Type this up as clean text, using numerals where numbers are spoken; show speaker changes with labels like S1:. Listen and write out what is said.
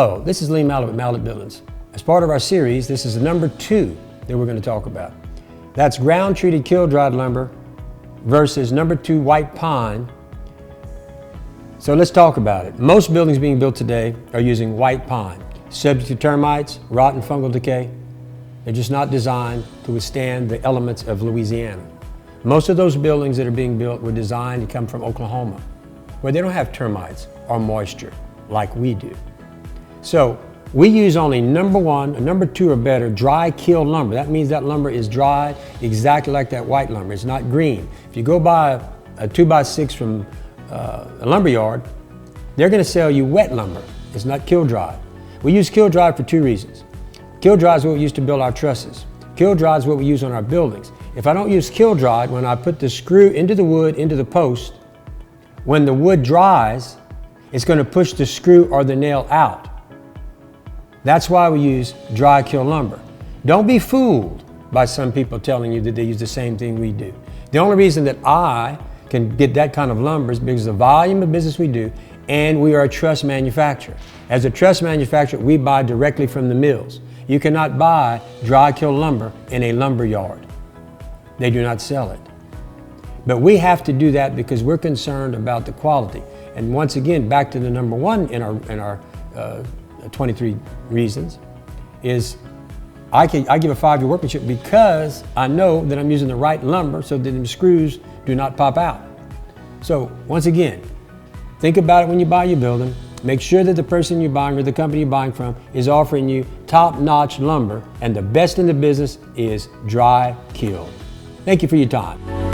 S1: Hello, this is Lee Mallett with Mallett Buildings. As part of our series, this is the number 2 that we're going to talk about. That's ground-treated kiln-dried lumber versus number 2 white pine. So let's talk about it. Most buildings being built today are using white pine, subject to termites, rot, and fungal decay. They're just not designed to withstand the elements of Louisiana. Most of those buildings that are being built were designed to come from Oklahoma, where they don't have termites or moisture like we do. So we use only number 1 or number 2 or better dry kiln lumber. That means that lumber is dried exactly like that white lumber. It's not green. If you go buy a 2x6 from a lumber yard, they're going to sell you wet lumber. It's not kiln-dried. We use kiln-dried for 2 reasons. Kiln-dried is what we use to build our trusses. Kiln-dried is what we use on our buildings. If I don't use kiln-dried, when I put the screw into the wood, into the post, when the wood dries, it's going to push the screw or the nail out. That's why we use dry kiln lumber. Don't be fooled by some people telling you that they use the same thing we do. The only reason that I can get that kind of lumber is because of the volume of business we do, and we are a truss manufacturer. As a truss manufacturer, we buy directly from the mills. You cannot buy dry kiln lumber in a lumber yard. They do not sell it. But we have to do that because we're concerned about the quality. And once again, back to the number 1 in our 23 reasons is I give a 5-year workmanship because I know that I'm using the right lumber so that the screws do not pop out. So once again, think about it when you buy your building. Make sure that the person you're buying or the company you're buying from is offering you top-notch lumber, and the best in the business is dry kiln. Thank you for your time.